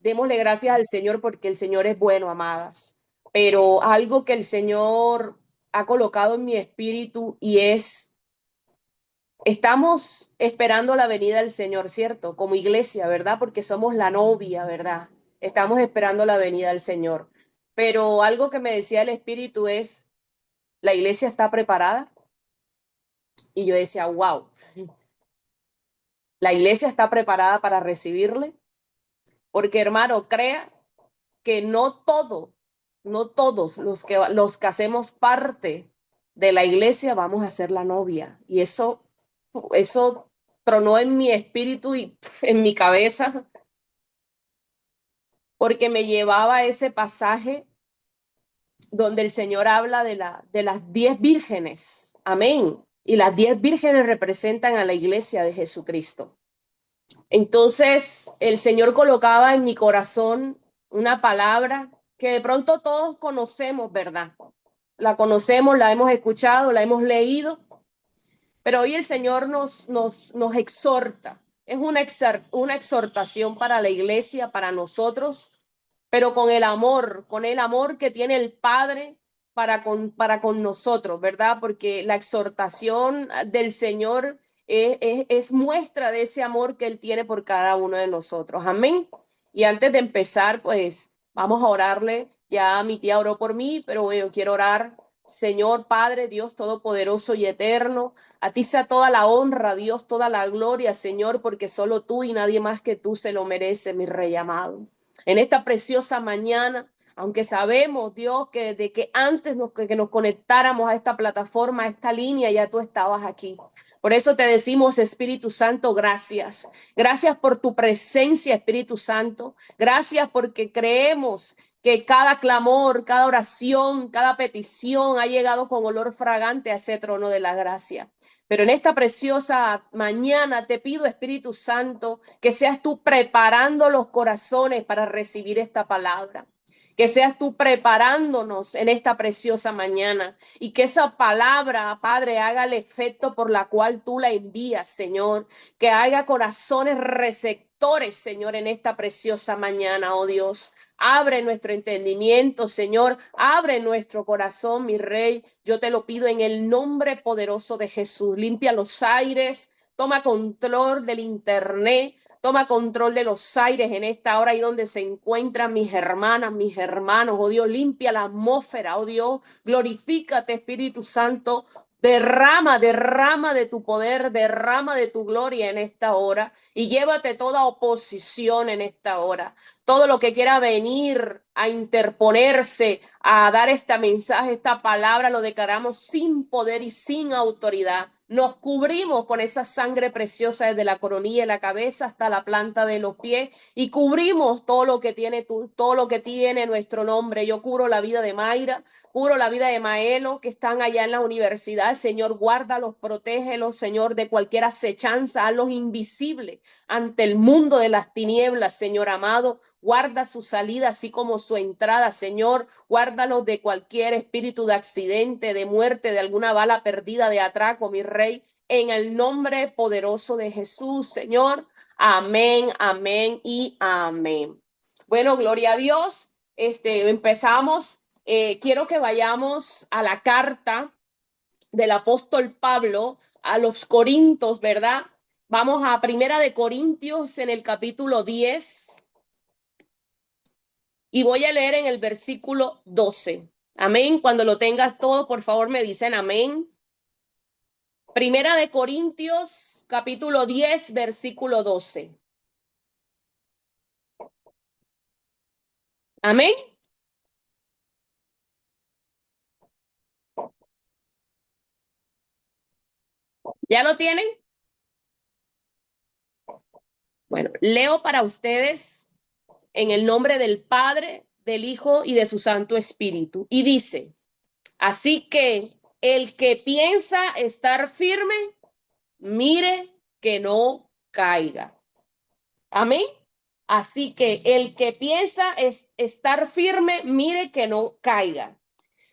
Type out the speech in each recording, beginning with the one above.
Démosle gracias al Señor porque el Señor es bueno, amadas. Pero algo que el Señor ha colocado en mi espíritu y es, estamos esperando la venida del Señor, ¿cierto? Como iglesia, ¿verdad? Porque somos la novia, ¿verdad? Estamos esperando la venida del Señor. Pero algo que me decía el espíritu es, ¿la iglesia está preparada? Y yo decía, wow, ¿la iglesia está preparada para recibirle? Porque hermano, crea que no todos los que hacemos parte de la iglesia vamos a ser la novia. Y eso tronó en mi espíritu y en mi cabeza, porque me llevaba a ese pasaje donde el Señor habla de las 10 vírgenes. Amén. Y las 10 vírgenes representan a la iglesia de Jesucristo. Entonces, el Señor colocaba en mi corazón una palabra que de pronto todos conocemos, ¿verdad? La conocemos, la hemos escuchado, la hemos leído, pero hoy el Señor nos exhorta. Es una exhortación para la iglesia, para nosotros, pero con el amor que tiene el Padre para con nosotros, ¿verdad? Porque la exhortación del Señor es muestra de ese amor que Él tiene por cada uno de nosotros. Amén. Y antes de empezar, pues vamos a orarle. Ya mi tía oró por mí, pero yo quiero orar. Señor Padre, Dios Todopoderoso y Eterno, a ti sea toda la honra, Dios, toda la gloria, Señor, porque solo tú y nadie más que tú se lo merece, mi Rey amado. En esta preciosa mañana, aunque sabemos, Dios, que desde que antes que nos conectáramos a esta plataforma, a esta línea, ya tú estabas aquí. Por eso te decimos, Espíritu Santo, gracias. Gracias por tu presencia, Espíritu Santo. Gracias porque creemos que cada clamor, cada oración, cada petición ha llegado con olor fragante a ese trono de la gracia. Pero en esta preciosa mañana te pido, Espíritu Santo, que seas tú preparando los corazones para recibir esta palabra. Que seas tú preparándonos en esta preciosa mañana y que esa palabra, Padre, haga el efecto por la cual tú la envías, Señor. Que haya corazones receptores, Señor, en esta preciosa mañana, oh Dios. Abre nuestro entendimiento, Señor. Abre nuestro corazón, mi Rey. Yo te lo pido en el nombre poderoso de Jesús. Limpia los aires. Toma control del internet. Toma control de los aires en esta hora y donde se encuentran mis hermanas, mis hermanos. Oh Dios, limpia la atmósfera. Oh Dios, glorifícate, Espíritu Santo. Derrama de tu poder, derrama de tu gloria en esta hora y llévate toda oposición en esta hora. Todo lo que quiera venir a interponerse, a dar este mensaje, esta palabra, lo declaramos sin poder y sin autoridad. Nos cubrimos con esa sangre preciosa desde la coronilla de la cabeza hasta la planta de los pies y cubrimos todo lo que tiene todo lo que tiene nuestro nombre. Yo cubro la vida de Mayra, cubro la vida de Maelo, que están allá en la universidad. Señor, guárdalos, protégelos, Señor, de cualquier acechanza, hazlos invisibles ante el mundo de las tinieblas, Señor amado. Guarda su salida, así como su entrada, Señor. Guárdalos de cualquier espíritu de accidente, de muerte, de alguna bala perdida, de atraco, mi Rey. En el nombre poderoso de Jesús, Señor. Amén, amén y amén. Bueno, gloria a Dios. Empezamos. Quiero que vayamos a la carta del apóstol Pablo a los Corintios, ¿verdad? Vamos a Primera de Corintios en el capítulo 10 y voy a leer en el versículo 12. Amén. Cuando lo tengas todo, por favor, me dicen amén. Primera de Corintios, capítulo 10, versículo 12. Amén. ¿Ya lo tienen? Bueno, leo para ustedes en el nombre del Padre, del Hijo y de su Santo Espíritu. Y dice, así que el que piensa estar firme, mire que no caiga. Amén. Así que el que piensa estar firme, mire que no caiga.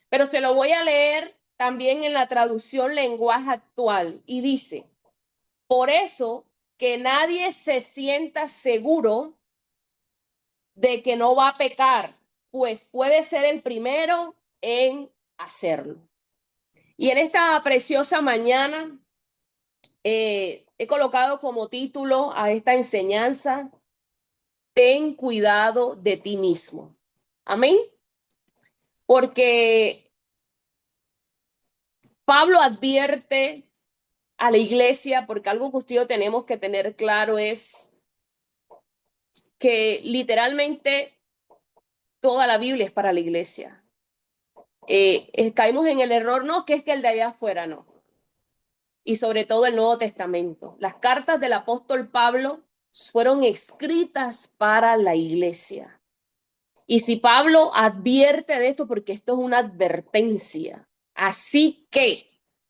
Pero se lo voy a leer también en la traducción lenguaje actual y dice, por eso que nadie se sienta seguro de que no va a pecar, pues puede ser el primero en hacerlo. Y en esta preciosa mañana he colocado como título a esta enseñanza: ten cuidado de ti mismo. Amén. Porque Pablo advierte a la iglesia, porque algo que ustedes tenemos que tener claro es que literalmente toda la Biblia es para la iglesia. Caímos en el error, no, que es que el de allá afuera no. Y sobre todo el Nuevo Testamento. Las cartas del apóstol Pablo fueron escritas para la iglesia. Y si Pablo advierte de esto, porque esto es una advertencia, así que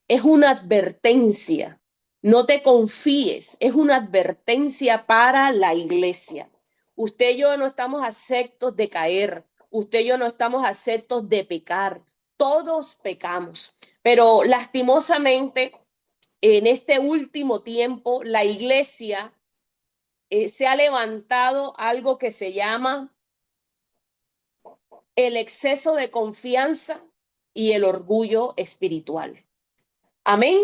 es una advertencia, no te confíes, es una advertencia para la iglesia. Usted y yo no estamos aceptos de caer, usted y yo no estamos aceptos de pecar, todos pecamos, pero lastimosamente en este último tiempo la iglesia se ha levantado algo que se llama el exceso de confianza y el orgullo espiritual. Amén.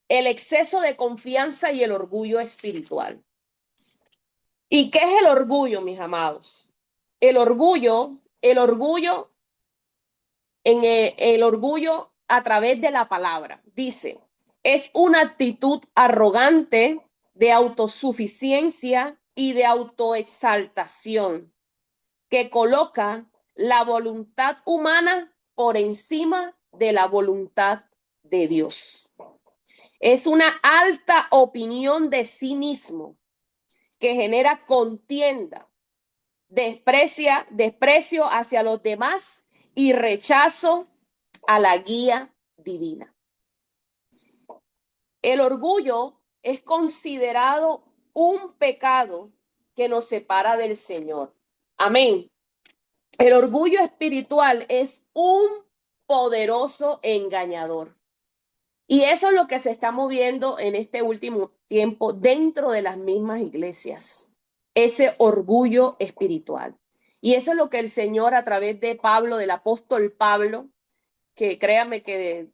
El exceso de confianza y el orgullo espiritual. ¿Y qué es el orgullo, mis amados? El orgullo el orgullo a través de la palabra, dice, es una actitud arrogante de autosuficiencia y de autoexaltación que coloca la voluntad humana por encima de la voluntad de Dios. Es una alta opinión de sí mismo que genera contienda, desprecio hacia los demás y rechazo a la guía divina. El orgullo es considerado un pecado que nos separa del Señor. Amén. El orgullo espiritual es un poderoso engañador. Y eso es lo que se está moviendo en este último tiempo dentro de las mismas iglesias. Ese orgullo espiritual. Y eso es lo que el Señor a través de Pablo, del apóstol Pablo, que créame que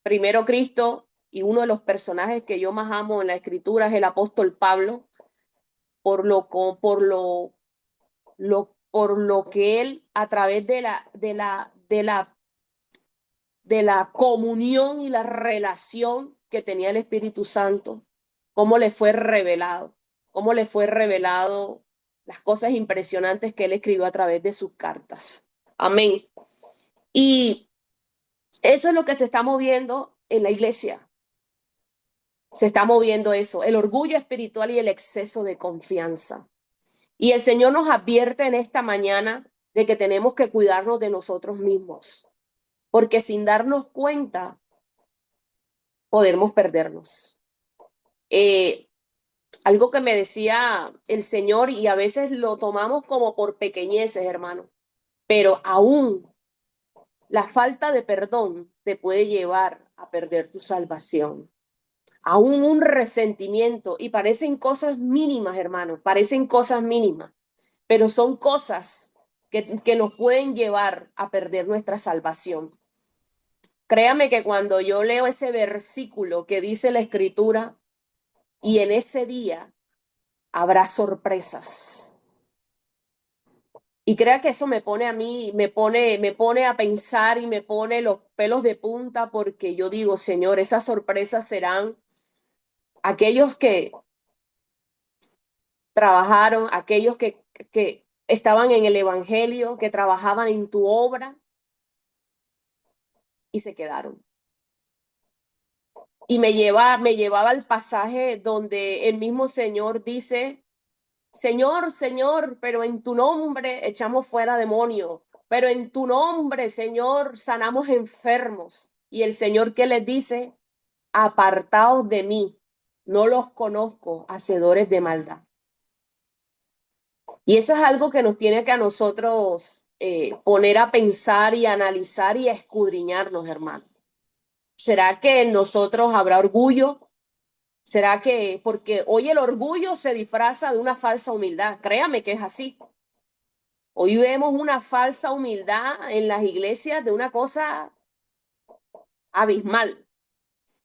primero Cristo y uno de los personajes que yo más amo en la escritura es el apóstol Pablo, por lo que él a través de la comunión y la relación que tenía el Espíritu Santo, cómo le fue revelado las cosas impresionantes que él escribió a través de sus cartas. Amén. Y eso es lo que se está moviendo en la iglesia. Se está moviendo eso, el orgullo espiritual y el exceso de confianza. Y el Señor nos advierte en esta mañana de que tenemos que cuidarnos de nosotros mismos, porque sin darnos cuenta podemos perdernos. Algo que me decía el Señor, y a veces lo tomamos como por pequeñeces, hermano, pero aún la falta de perdón te puede llevar a perder tu salvación. Aún un resentimiento, y parecen cosas mínimas, hermano, parecen cosas mínimas, pero son cosas que nos pueden llevar a perder nuestra salvación. Créame que cuando yo leo ese versículo que dice la Escritura, y en ese día habrá sorpresas. Y crea que eso me pone a mí, me pone a pensar y me pone los pelos de punta, porque yo digo, Señor, esas sorpresas serán aquellos que trabajaron, aquellos que estaban en el evangelio, que trabajaban en tu obra y se quedaron. Y me llevaba al pasaje donde el mismo Señor dice, Señor, Señor, pero en tu nombre echamos fuera demonios, pero en tu nombre, Señor, sanamos enfermos. Y el Señor, ¿qué les dice? Apartaos de mí, no los conozco, hacedores de maldad. Y eso es algo que nos tiene que a nosotros poner a pensar y analizar y a escudriñarnos, hermano. ¿Será que en nosotros habrá orgullo? ¿Será que porque hoy el orgullo se disfraza de una falsa humildad? Créame que es así. Hoy vemos una falsa humildad en las iglesias de una cosa abismal.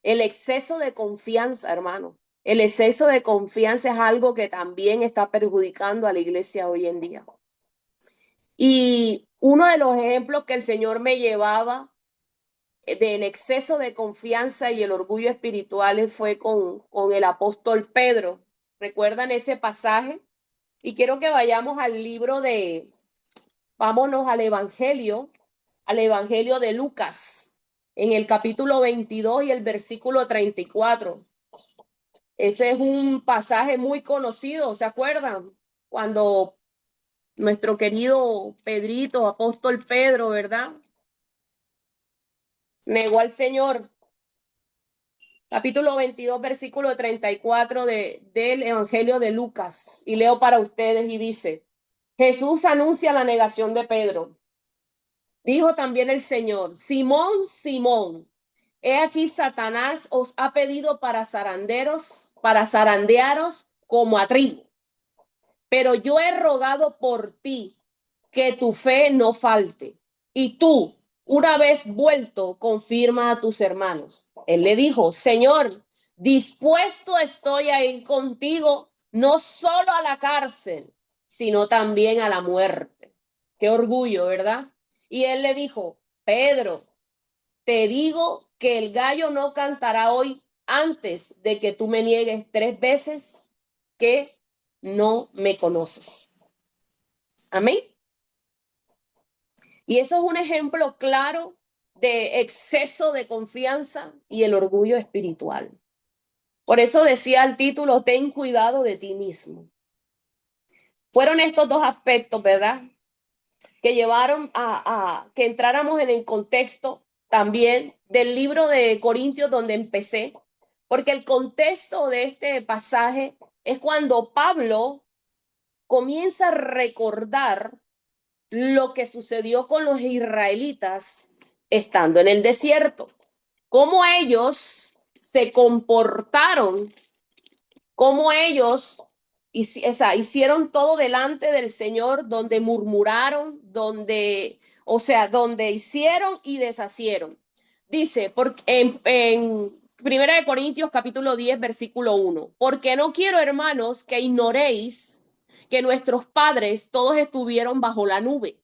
El exceso de confianza, hermano. El exceso de confianza es algo que también está perjudicando a la iglesia hoy en día. Y uno de los ejemplos que el Señor me llevaba del exceso de confianza y el orgullo espiritual fue con el apóstol Pedro. ¿Recuerdan ese pasaje? Y quiero que vayamos al libro vámonos al Evangelio de Lucas, en el capítulo 22 y el versículo 34. Ese es un pasaje muy conocido, ¿se acuerdan? Cuando nuestro querido Pedrito, apóstol Pedro, ¿verdad? Negó al Señor. Capítulo 22, versículo 34 del Evangelio de Lucas. Y leo para ustedes y dice, Jesús anuncia la negación de Pedro. Dijo también el Señor, Simón, Simón, he aquí Satanás os ha pedido para zarandearos como a trigo. Pero yo he rogado por ti que tu fe no falte. Y tú, una vez vuelto, confirma a tus hermanos. Él le dijo, Señor, dispuesto estoy a ir contigo, no solo a la cárcel, sino también a la muerte. Qué orgullo, ¿verdad? Y él le dijo, Pedro, te digo que el gallo no cantará hoy antes de que tú me niegues 3 veces que no me conoces. Amén. Y eso es un ejemplo claro de exceso de confianza y el orgullo espiritual. Por eso decía el título, ten cuidado de ti mismo. Fueron estos dos aspectos, ¿verdad? Que llevaron a que entráramos en el contexto también del libro de Corintios donde empecé, porque el contexto de este pasaje es cuando Pablo comienza a recordar lo que sucedió con los israelitas estando en el desierto, cómo ellos se comportaron, cómo ellos hicieron todo delante del Señor, donde murmuraron, donde hicieron y deshacieron. Dice en 1 Corintios capítulo 10, versículo 1, porque no quiero, hermanos, que ignoréis que nuestros padres todos estuvieron bajo la nube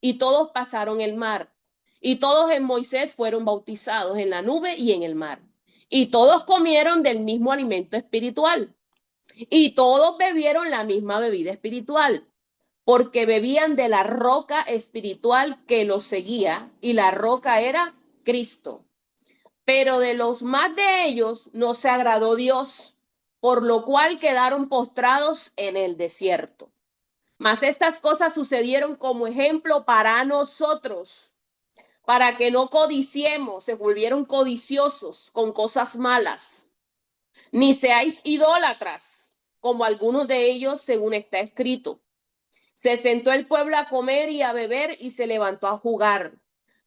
y todos pasaron el mar, y todos en Moisés fueron bautizados en la nube y en el mar, y todos comieron del mismo alimento espiritual, y todos bebieron la misma bebida espiritual, porque bebían de la roca espiritual que los seguía, y la roca era Cristo. Pero de los más de ellos no se agradó Dios, por lo cual quedaron postrados en el desierto. Mas estas cosas sucedieron como ejemplo para nosotros, para que no codiciemos, se volvieron codiciosos con cosas malas, ni seáis idólatras, como algunos de ellos, según está escrito. Se sentó el pueblo a comer y a beber y se levantó a jugar.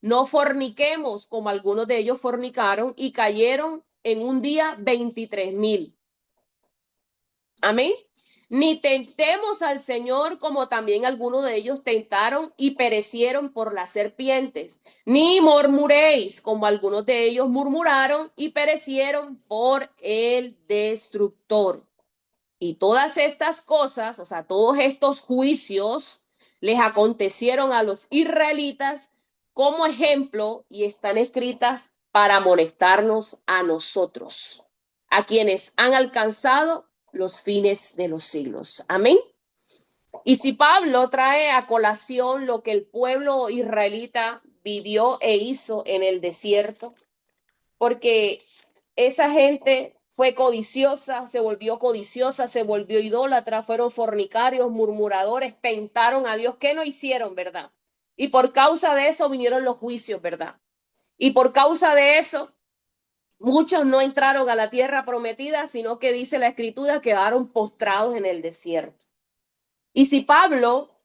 No forniquemos, como algunos de ellos fornicaron y cayeron en un día 23,000. Amén. Ni tentemos al Señor como también algunos de ellos tentaron y perecieron por las serpientes. Ni murmuréis como algunos de ellos murmuraron y perecieron por el destructor. Y todas estas cosas, o sea, todos estos juicios les acontecieron a los israelitas como ejemplo y están escritas para amonestarnos a nosotros, a quienes han alcanzado los fines de los siglos. Amén. Y si Pablo trae a colación lo que el pueblo israelita vivió e hizo en el desierto, porque esa gente fue codiciosa, se volvió idólatra, fueron fornicarios, murmuradores, tentaron a Dios. ¿Qué no hicieron, verdad? Y por causa de eso vinieron los juicios, ¿verdad? Y por causa de eso, muchos no entraron a la tierra prometida, sino que dice la escritura, quedaron postrados en el desierto. Y si Pablo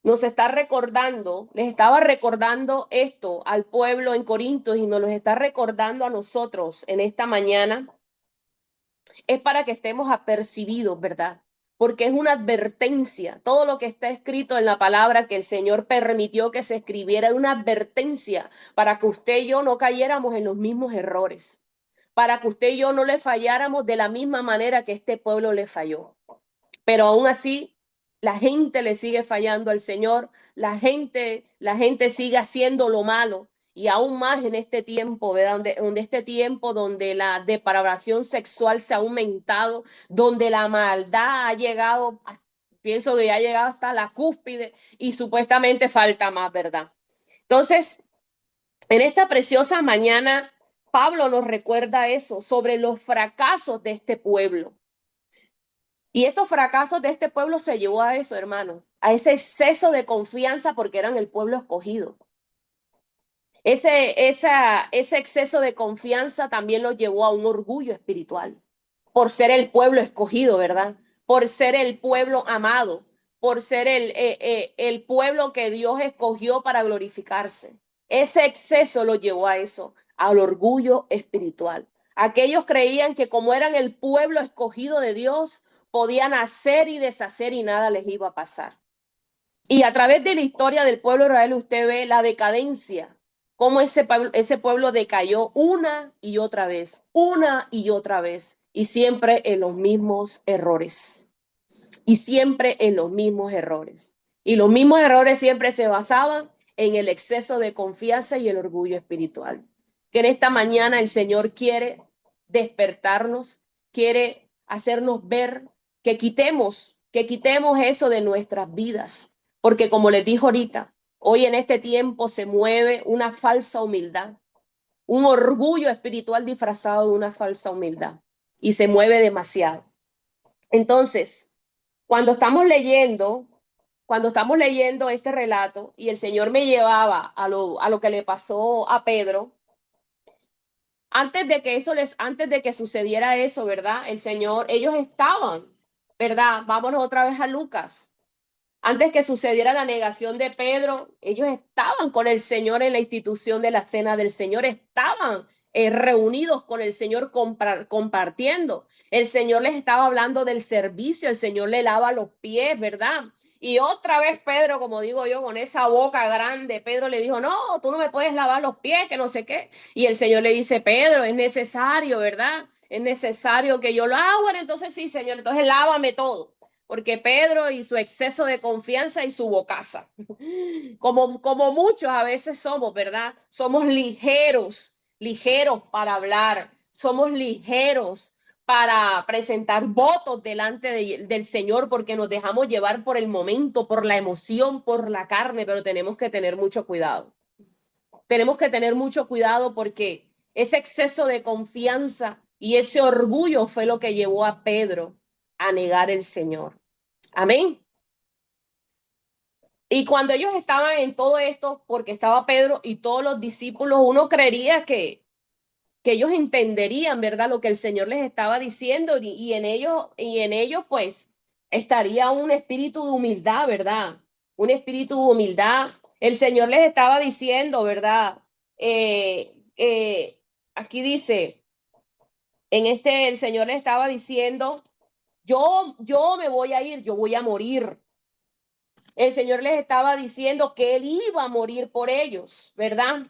nos está recordando, les estaba recordando esto al pueblo en Corinto y nos lo está recordando a nosotros en esta mañana, es para que estemos apercibidos, ¿verdad? Porque es una advertencia. Todo lo que está escrito en la palabra que el Señor permitió que se escribiera es una advertencia para que usted y yo no cayéramos en los mismos errores, para que usted y yo no le falláramos de la misma manera que este pueblo le falló. Pero aún así, la gente le sigue fallando al Señor, la gente sigue haciendo lo malo. Y aún más en este tiempo, ¿verdad? Donde la depravación sexual se ha aumentado, donde la maldad ha llegado, pienso que ya ha llegado hasta la cúspide y supuestamente falta más, ¿verdad? Entonces, en esta preciosa mañana, Pablo nos recuerda eso, sobre los fracasos de este pueblo. Y estos fracasos de este pueblo se llevó a eso, hermano, a ese exceso de confianza porque eran el pueblo escogido. Ese exceso de confianza también lo llevó a un orgullo espiritual, por ser el pueblo escogido, ¿verdad? Por ser el pueblo amado, por ser el pueblo que Dios escogió para glorificarse. Ese exceso lo llevó a eso, al orgullo espiritual. Aquellos creían que como eran el pueblo escogido de Dios, podían hacer y deshacer y nada les iba a pasar. Y a través de la historia del pueblo de Israel usted ve la decadencia, cómo ese pueblo decayó una y otra vez, y siempre en los mismos errores, y siempre en los mismos errores. Y los mismos errores siempre se basaban en el exceso de confianza y el orgullo espiritual. Que en esta mañana el Señor quiere despertarnos, quiere hacernos ver que quitemos eso de nuestras vidas. Porque como les dijo ahorita, hoy en este tiempo se mueve una falsa humildad, un orgullo espiritual disfrazado de una falsa humildad y se mueve demasiado. Entonces, cuando estamos leyendo, cuando estamos leyendo este relato y el Señor me llevaba a lo que le pasó a Pedro, antes de que sucediera eso, ¿verdad? El Señor, ellos estaban, ¿verdad? Vámonos otra vez a Lucas. Antes que sucediera la negación de Pedro, ellos estaban con el Señor en la institución de la cena del Señor, estaban reunidos con el Señor compartiendo. El Señor les estaba hablando del servicio, el Señor le lava los pies, ¿verdad? Y otra vez Pedro, como digo yo, con esa boca grande, Pedro le dijo, no, tú no me puedes lavar los pies, que no sé qué. Y el Señor le dice, Pedro, es necesario, ¿verdad? Es necesario que yo lo haga. Bueno, entonces sí, Señor, entonces lávame todo. Porque Pedro y su exceso de confianza y su bocaza, como muchos a veces somos, ¿verdad? Somos ligeros para hablar, somos ligeros para presentar votos delante del Señor porque nos dejamos llevar por el momento, por la emoción, por la carne, pero tenemos que tener mucho cuidado. Tenemos que tener mucho cuidado porque ese exceso de confianza y ese orgullo fue lo que llevó a Pedro a negar el Señor. Amén. Y cuando ellos estaban en todo esto, porque estaba Pedro y todos los discípulos, uno creería que ellos entenderían, ¿verdad? Lo que el Señor les estaba diciendo y en ellos pues estaría un espíritu de humildad, ¿verdad? Un espíritu de humildad. El Señor les estaba diciendo, ¿verdad? Aquí dice, el Señor les estaba diciendo, yo me voy a ir, yo voy a morir. El Señor les estaba diciendo que Él iba a morir por ellos, ¿verdad?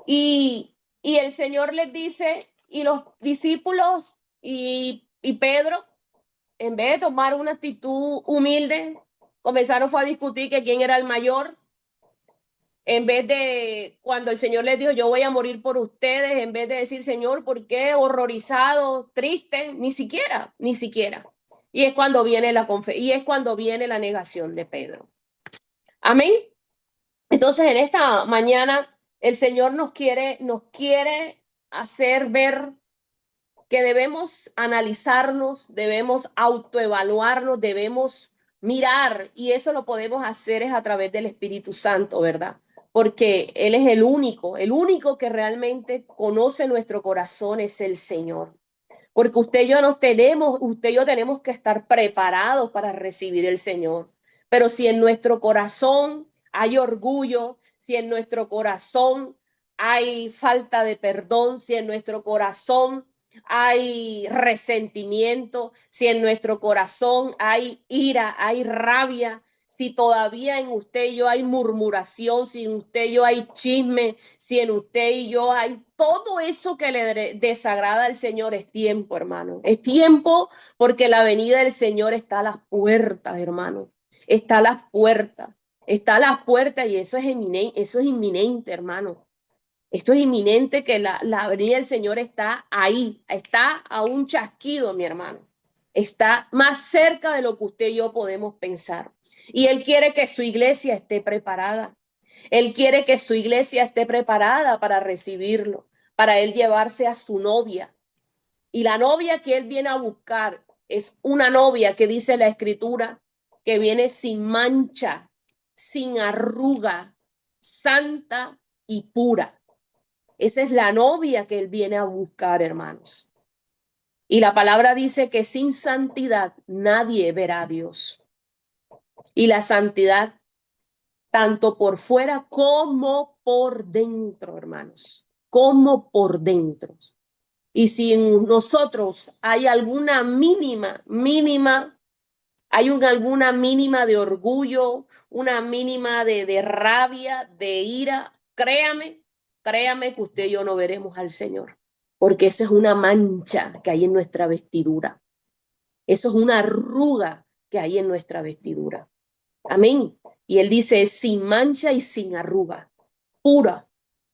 Y el Señor les dice, y los discípulos y Pedro, en vez de tomar una actitud humilde, comenzaron fue a discutir que quién era el mayor. En vez de, cuando el Señor les dijo, yo voy a morir por ustedes, en vez de decir, Señor, ¿por qué? Horrorizado, triste, ni siquiera. Y es cuando viene y es cuando viene la negación de Pedro. Amén. Entonces, en esta mañana, el Señor nos quiere hacer ver que debemos analizarnos, debemos autoevaluarnos, debemos mirar, y eso lo podemos hacer es a través del Espíritu Santo, ¿verdad? Porque Él es el único que realmente conoce nuestro corazón es el Señor. Porque usted y yo tenemos que estar preparados para recibir el Señor. Pero si en nuestro corazón hay orgullo, si en nuestro corazón hay falta de perdón, si en nuestro corazón hay resentimiento, si en nuestro corazón hay ira, hay rabia, si todavía en usted y yo hay murmuración, si en usted y yo hay chisme, si en usted y yo hay todo eso que le desagrada al Señor, es tiempo, hermano. Es tiempo porque la venida del Señor está a las puertas, hermano. Está a las puertas. Está a las puertas y eso es inminente, hermano. Esto es inminente que la venida del Señor está ahí, está a un chasquido, mi hermano. Está más cerca de lo que usted y yo podemos pensar. Y Él quiere que su iglesia esté preparada. Él quiere que su iglesia esté preparada para recibirlo, para Él llevarse a su novia. Y la novia que Él viene a buscar es una novia que dice la Escritura, que viene sin mancha, sin arruga, santa y pura. Esa es la novia que Él viene a buscar, hermanos. Y la palabra dice que sin santidad nadie verá a Dios. Y la santidad, tanto por fuera como por dentro, hermanos. Como por dentro. Y si en nosotros hay alguna alguna mínima de orgullo, una mínima de rabia, de ira, créame que usted y yo no veremos al Señor, porque esa es una mancha que hay en nuestra vestidura. Eso es una arruga que hay en nuestra vestidura. Amén. Y Él dice, sin mancha y sin arruga, pura,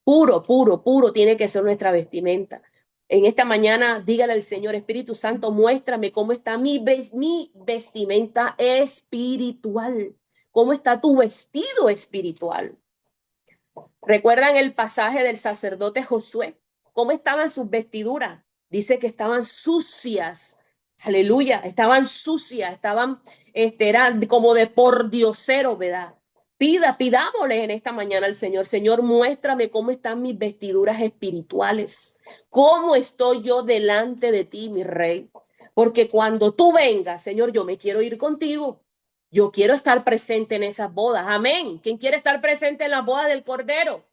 puro tiene que ser nuestra vestimenta. En esta mañana, dígale al Señor, Espíritu Santo, muéstrame cómo está mi vestimenta espiritual. ¿Cómo está tu vestido espiritual? ¿Recuerdan el pasaje del sacerdote Josué? ¿Cómo estaban sus vestiduras? Dice que estaban sucias. Aleluya, estaban sucias, eran como de pordiosero, ¿verdad? Pidámosle en esta mañana al Señor, Señor, muéstrame cómo están mis vestiduras espirituales, cómo estoy yo delante de ti, mi rey, porque cuando tú vengas, Señor, yo me quiero ir contigo, yo quiero estar presente en esas bodas, amén. ¿Quién quiere estar presente en la boda del Cordero?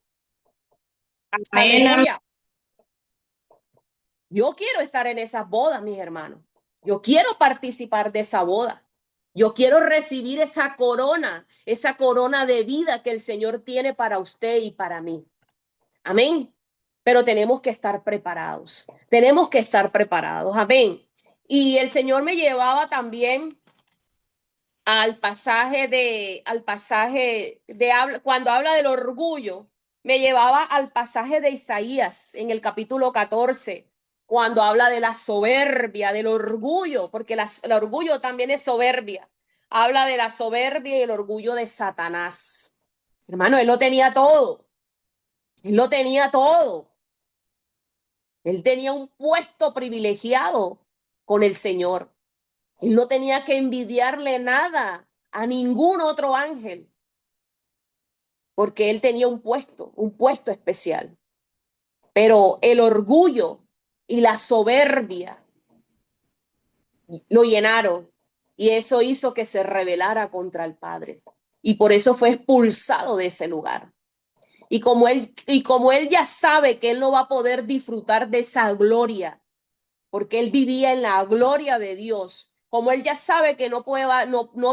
Amén, amén. Aleluya. Yo quiero estar en esas bodas, mis hermanos. Yo quiero participar de esa boda. Yo quiero recibir esa corona de vida que el Señor tiene para usted y para mí. Amén. Pero tenemos que estar preparados. Tenemos que estar preparados. Amén. Y el Señor me llevaba también cuando habla del orgullo, me llevaba al pasaje de Isaías en el capítulo 14, cuando habla de la soberbia, del orgullo, porque el orgullo también es soberbia. Habla de la soberbia y el orgullo de Satanás. Hermano, él lo tenía todo. Él lo tenía todo. Él tenía un puesto privilegiado con el Señor. Él no tenía que envidiarle nada a ningún otro ángel, porque él tenía un puesto especial. Pero el orgullo y la soberbia lo llenaron y eso hizo que se rebelara contra el Padre. Y por eso fue expulsado de ese lugar. Y como él ya sabe que él no va a poder disfrutar de esa gloria, porque él vivía en la gloria de Dios, como él ya sabe que no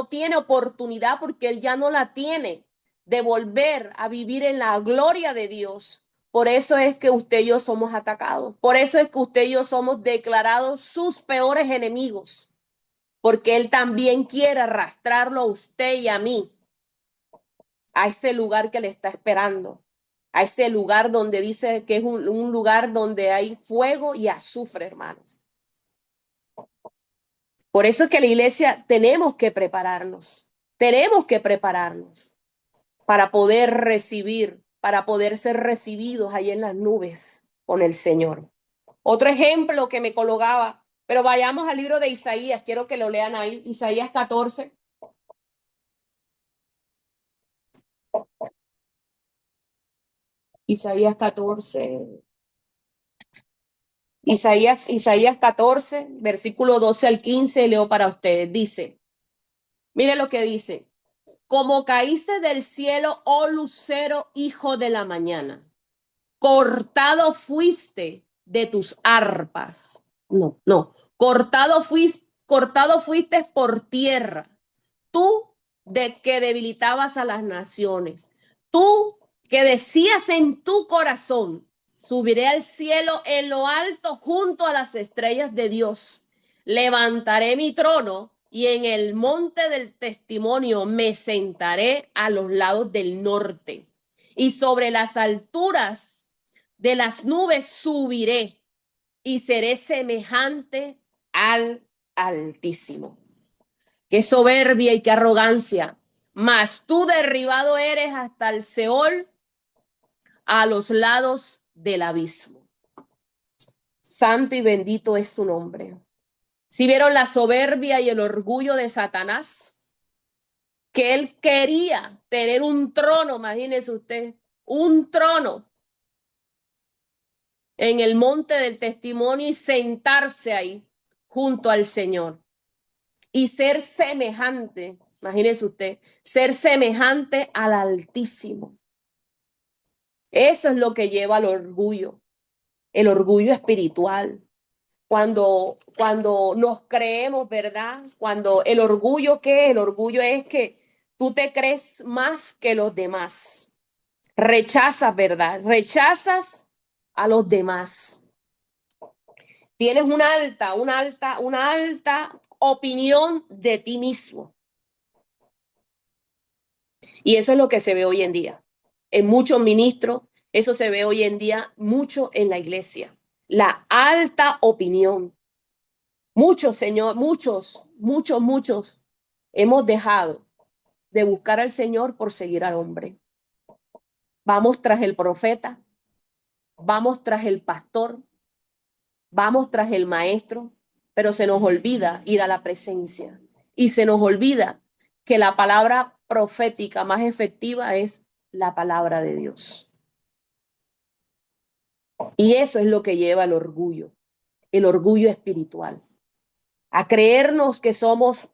tiene oportunidad porque él ya no la tiene de volver a vivir en la gloria de Dios. Por eso es que usted y yo somos atacados. Por eso es que usted y yo somos declarados sus peores enemigos, porque él también quiere arrastrarlo a usted y a mí a ese lugar que le está esperando, a ese lugar donde dice que es un lugar donde hay fuego y azufre, hermanos. Por eso es que la iglesia tenemos que prepararnos para poder recibir, para poder ser recibidos ahí en las nubes con el Señor. Otro ejemplo que me colocaba, pero vayamos al libro de Isaías, quiero que lo lean ahí, Isaías 14. Isaías 14. Isaías 14, versículo 12 al 15, leo para ustedes. Dice, mire lo que dice. Como caíste del cielo, oh lucero, hijo de la mañana, cortado fuiste de tus arpas. No. Cortado fuiste por tierra. Tú de que debilitabas a las naciones. Tú que decías en tu corazón, subiré al cielo en lo alto junto a las estrellas de Dios. Levantaré mi trono y en el monte del testimonio me sentaré a los lados del norte. Y sobre las alturas de las nubes subiré y seré semejante al Altísimo. Qué soberbia y qué arrogancia. Mas tú derribado eres hasta el Seol, a los lados del abismo. Santo y bendito es tu nombre. Si vieron la soberbia y el orgullo de Satanás, que él quería tener un trono, imagínese usted, un trono en el monte del testimonio y sentarse ahí junto al Señor y ser semejante, imagínese usted, ser semejante al Altísimo. Eso es lo que lleva al orgullo, el orgullo espiritual. Cuando nos creemos, ¿verdad? Cuando el orgullo, ¿qué? El orgullo es que tú te crees más que los demás. Rechazas, ¿verdad? Rechazas a los demás. Tienes una alta opinión de ti mismo. Y eso es lo que se ve hoy en día. En muchos ministros, eso se ve hoy en día mucho en la iglesia. La alta opinión. Muchos, Señor, muchos hemos dejado de buscar al Señor por seguir al hombre. Vamos tras el profeta, vamos tras el pastor, vamos tras el maestro, pero se nos olvida ir a la presencia y se nos olvida que la palabra profética más efectiva es la palabra de Dios. Y eso es lo que lleva el orgullo espiritual. A creernos que somos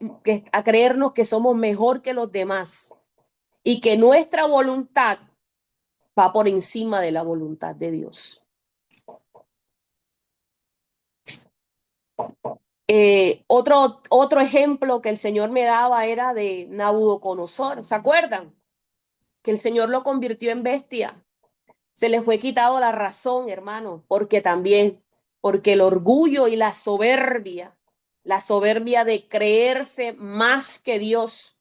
mejor que los demás y que nuestra voluntad va por encima de la voluntad de Dios. Otro ejemplo que el Señor me daba era de Nabucodonosor. ¿Se acuerdan? Que el Señor lo convirtió en bestia. Se le fue quitado la razón, hermano, porque el orgullo y la soberbia de creerse más que Dios,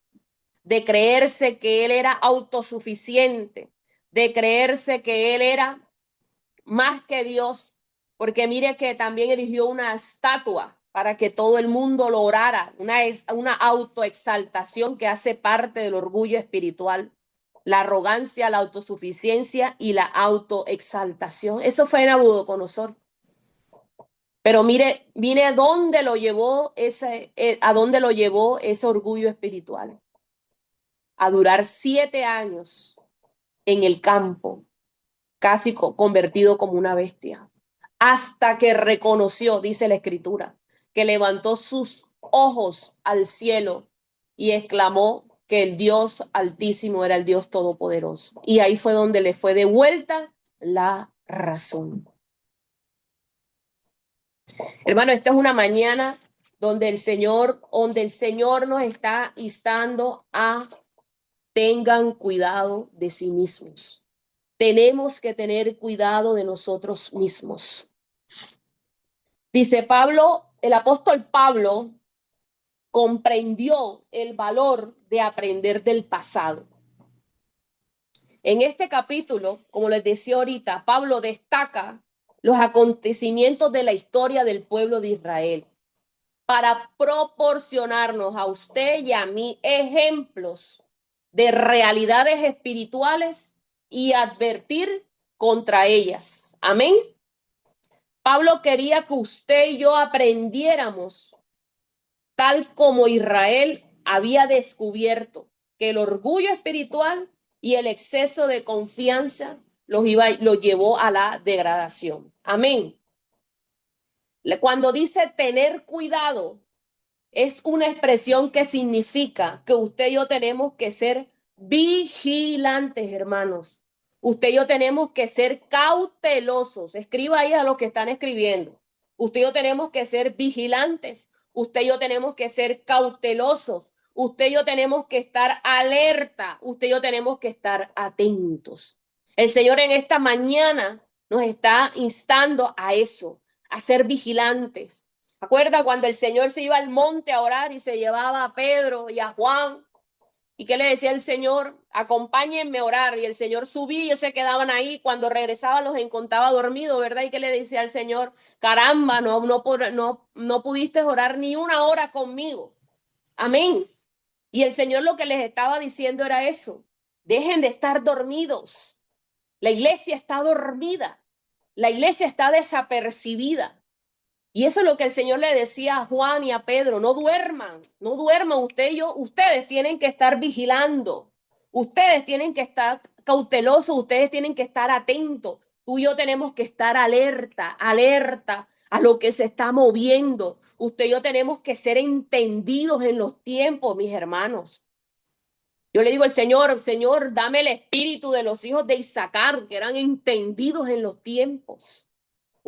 de creerse que él era autosuficiente, de creerse que él era más que Dios, porque mire que también erigió una estatua para que todo el mundo lo orara, una autoexaltación que hace parte del orgullo espiritual, la arrogancia, la autosuficiencia y la autoexaltación. Eso fue Nabucodonosor. Pero mire dónde lo llevó a dónde lo llevó ese orgullo espiritual. A durar 7 años en el campo, casi convertido como una bestia, hasta que reconoció, dice la escritura, que levantó sus ojos al cielo y exclamó que el Dios Altísimo era el Dios Todopoderoso. Y ahí fue donde le fue devuelta la razón. Hermano, esta es una mañana donde el Señor nos está instando a tengan cuidado de sí mismos. Tenemos que tener cuidado de nosotros mismos. Dice Pablo, el apóstol Pablo comprendió el valor de aprender del pasado. En este capítulo, como les decía ahorita, Pablo destaca los acontecimientos de la historia del pueblo de Israel para proporcionarnos a usted y a mí ejemplos de realidades espirituales y advertir contra ellas. Amén. Pablo quería que usted y yo aprendiéramos, tal como Israel había descubierto, que el orgullo espiritual y el exceso de confianza los llevó a la degradación. Amén. Cuando dice tener cuidado, es una expresión que significa que usted y yo tenemos que ser vigilantes, hermanos. Usted y yo tenemos que ser cautelosos. Escriba ahí a los que están escribiendo. Usted y yo tenemos que ser vigilantes. Usted y yo tenemos que ser cautelosos. Usted y yo tenemos que estar alerta. Usted y yo tenemos que estar atentos. El Señor en esta mañana nos está instando a eso, a ser vigilantes. ¿Acuerda cuando el Señor se iba al monte a orar y se llevaba a Pedro y a Juan? ¿Y qué le decía el Señor? Acompáñenme a orar. Y el Señor subía y ellos se quedaban ahí. Cuando regresaban los encontraba dormidos, ¿verdad? ¿Y qué le decía el Señor? Caramba, no pudiste orar ni una hora conmigo. Amén. Y el Señor lo que les estaba diciendo era eso. Dejen de estar dormidos. La iglesia está dormida. La iglesia está desapercibida. Y eso es lo que el Señor le decía a Juan y a Pedro, no duerman, ustedes tienen que estar vigilando, ustedes tienen que estar cautelosos, ustedes tienen que estar atentos, tú y yo tenemos que estar alerta a lo que se está moviendo, usted y yo tenemos que ser entendidos en los tiempos, mis hermanos. Yo le digo al Señor, dame el espíritu de los hijos de Isaacar, que eran entendidos en los tiempos.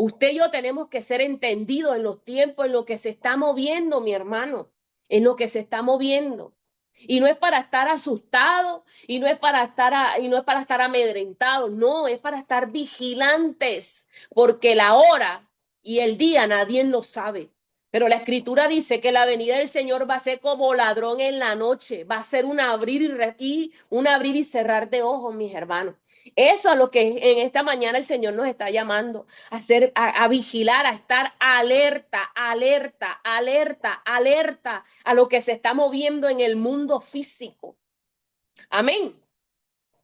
Usted y yo tenemos que ser entendidos en los tiempos, en lo que se está moviendo, mi hermano, en lo que se está moviendo. Y no es para estar asustado, y no es para estar amedrentados, no, es para estar vigilantes, porque la hora y el día nadie lo sabe. Pero la escritura dice que la venida del Señor va a ser como ladrón en la noche, va a ser un abrir y cerrar de ojos, mis hermanos. Eso es lo que en esta mañana el Señor nos está llamando a vigilar, a estar alerta a lo que se está moviendo en el mundo físico. Amén.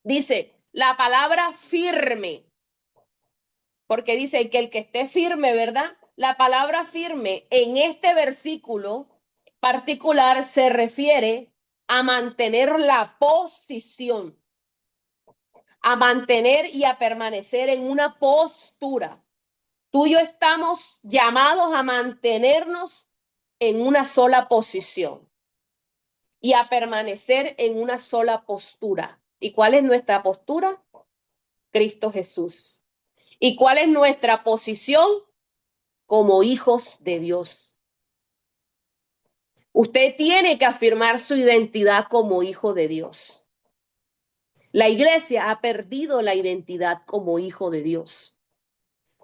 Dice la palabra firme, porque dice que el que esté firme, ¿verdad? La palabra firme en este versículo particular se refiere a mantener la posición, a mantener y a permanecer en una postura. Tú y yo estamos llamados a mantenernos en una sola posición y a permanecer en una sola postura. ¿Y cuál es nuestra postura? Cristo Jesús. ¿Y cuál es nuestra posición? Como hijos de Dios. Usted tiene que afirmar su identidad como hijo de Dios. La iglesia ha perdido la identidad como hijo de Dios,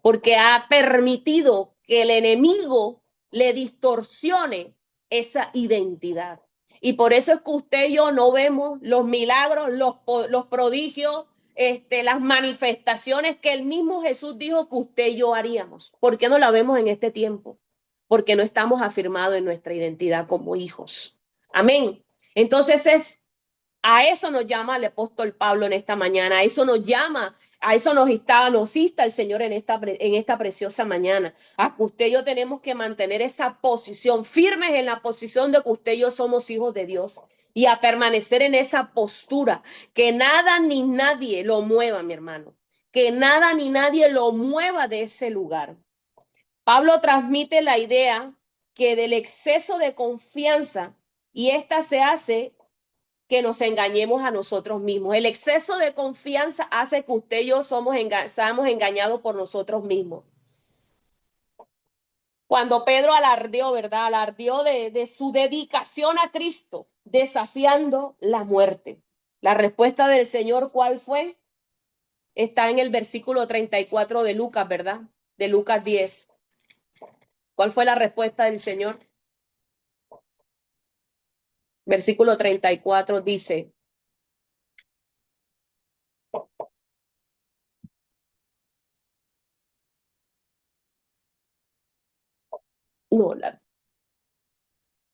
porque ha permitido que el enemigo le distorsione esa identidad. Y por eso es que usted y yo no vemos los milagros, los prodigios, las manifestaciones que el mismo Jesús dijo que usted y yo haríamos. ¿Por qué no la vemos en este tiempo? Porque no estamos afirmados en nuestra identidad como hijos. Amén. Entonces a eso nos llama el apóstol Pablo en esta mañana, a eso nos llama, a eso nos insta el Señor en esta preciosa mañana, a que usted y yo tenemos que mantener esa posición, firmes en la posición de que usted y yo somos hijos de Dios y a permanecer en esa postura, que nada ni nadie lo mueva, mi hermano, que nada ni nadie lo mueva de ese lugar. Pablo transmite la idea que del exceso de confianza, y esta se hace que nos engañemos a nosotros mismos. El exceso de confianza hace que usted y yo seamos engañados por nosotros mismos. Cuando Pedro alardeó, ¿verdad? Alardeó de su dedicación a Cristo, desafiando la muerte. La respuesta del Señor, ¿cuál fue? Está en el versículo 34 de Lucas, ¿verdad? De Lucas 10. ¿Cuál fue la respuesta del Señor? Versículo 34 dice: no,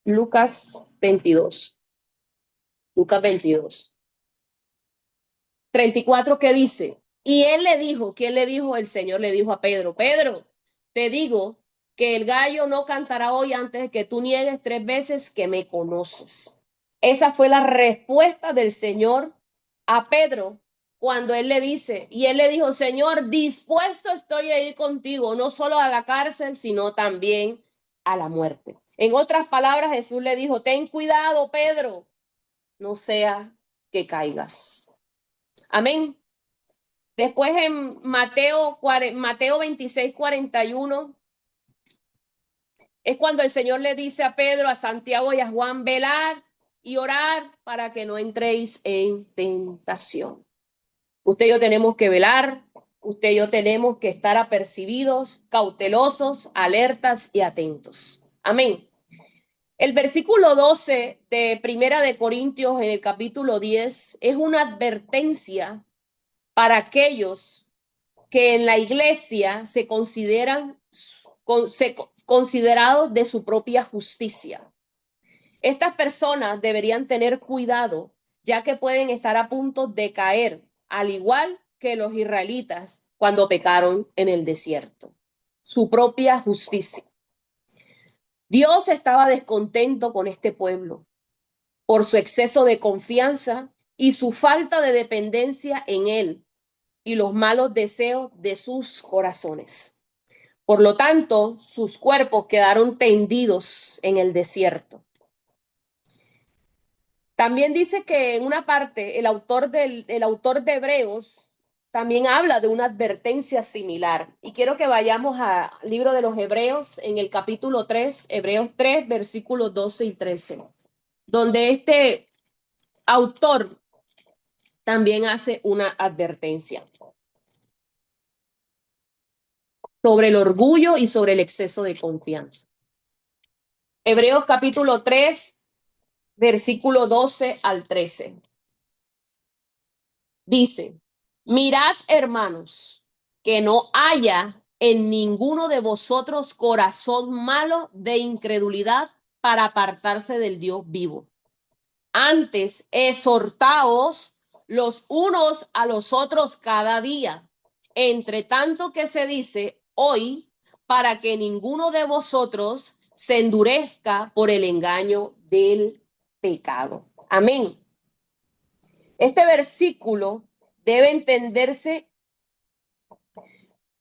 Lucas 22. Lucas 22. 34, ¿qué dice? Y él le dijo, ¿quién le dijo? El Señor le dijo a Pedro: Pedro, te digo que el gallo no cantará hoy antes de que tú niegues 3 veces que me conoces. Esa fue la respuesta del Señor a Pedro cuando él le dice, y él le dijo: Señor, dispuesto estoy a ir contigo, no solo a la cárcel, sino también a la muerte. En otras palabras, Jesús le dijo: ten cuidado, Pedro, no sea que caigas. Amén. Después en Mateo 26, 41, Es cuando el Señor le dice a Pedro, a Santiago y a Juan, velad y orar para que no entréis en tentación. Usted y yo tenemos que velar, usted y yo tenemos que estar apercibidos, cautelosos, alertas y atentos. Amén. El versículo 12 de Primera de Corintios en el capítulo 10 es una advertencia para aquellos que en la iglesia se consideran considerados de su propia justicia. Estas personas deberían tener cuidado, ya que pueden estar a punto de caer, al igual que los israelitas cuando pecaron en el desierto. Su propia justicia. Dios estaba descontento con este pueblo por su exceso de confianza y su falta de dependencia en él y los malos deseos de sus corazones. Por lo tanto, sus cuerpos quedaron tendidos en el desierto. También dice que en una parte el autor de Hebreos también habla de una advertencia similar. Y quiero que vayamos al libro de los Hebreos en el capítulo 3, Hebreos 3, versículos 12 y 13, donde este autor también hace una advertencia sobre el orgullo y sobre el exceso de confianza. Hebreos capítulo 3, versículo 12 al 13. Dice, mirad, hermanos, que no haya en ninguno de vosotros corazón malo de incredulidad para apartarse del Dios vivo. Antes, exhortaos los unos a los otros cada día, entre tanto que se dice hoy, para que ninguno de vosotros se endurezca por el engaño del pecado. Amén. Este versículo debe entenderse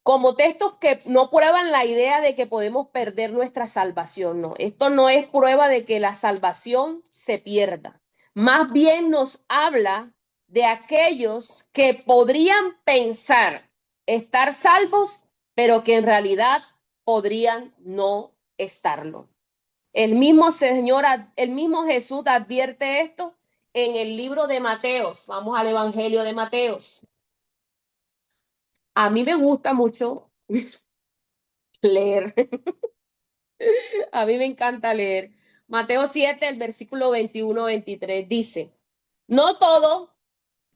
como textos que no prueban la idea de que podemos perder nuestra salvación. No, esto no es prueba de que la salvación se pierda. Más bien nos habla de aquellos que podrían pensar estar salvos, pero que en realidad podrían no estarlo. El mismo Jesús advierte esto en el libro de Mateos. Vamos al Evangelio de Mateos. A mí me gusta mucho leer. A mí me encanta leer. Mateo 7, el versículo 21-23 dice, no todo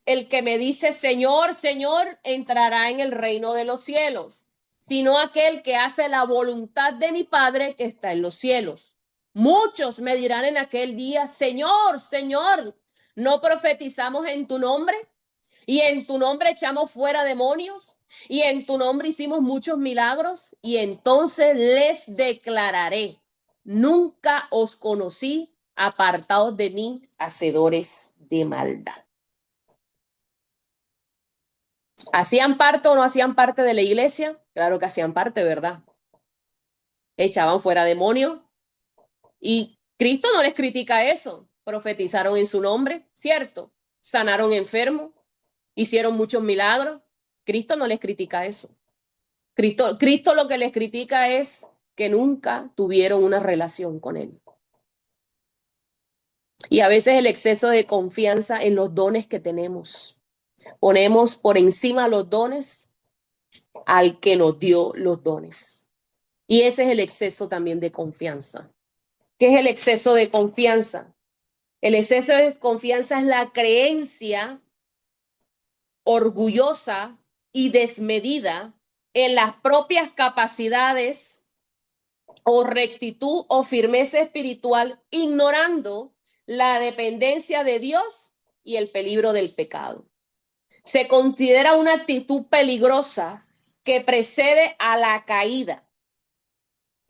el que me dice Señor, Señor, entrará en el reino de los cielos, sino aquel que hace la voluntad de mi Padre que está en los cielos. Muchos me dirán en aquel día, Señor, Señor, ¿no profetizamos en tu nombre? Y en tu nombre echamos fuera demonios, y en tu nombre hicimos muchos milagros, y entonces les declararé, nunca os conocí, apartados de mí, hacedores de maldad. ¿Hacían parte o no hacían parte de la iglesia? Claro que hacían parte, ¿verdad? Echaban fuera demonios, y Cristo no les critica eso. Profetizaron en su nombre, ¿cierto? Sanaron enfermos, hicieron muchos milagros. Cristo no les critica eso. Cristo lo que les critica es que nunca tuvieron una relación con él. Y a veces el exceso de confianza en los dones que tenemos. Ponemos por encima los dones al que nos dio los dones. Y ese es el exceso también de confianza. ¿Qué es el exceso de confianza? El exceso de confianza es la creencia orgullosa y desmedida en las propias capacidades o rectitud o firmeza espiritual, ignorando la dependencia de Dios y el peligro del pecado. Se considera una actitud peligrosa que precede a la caída.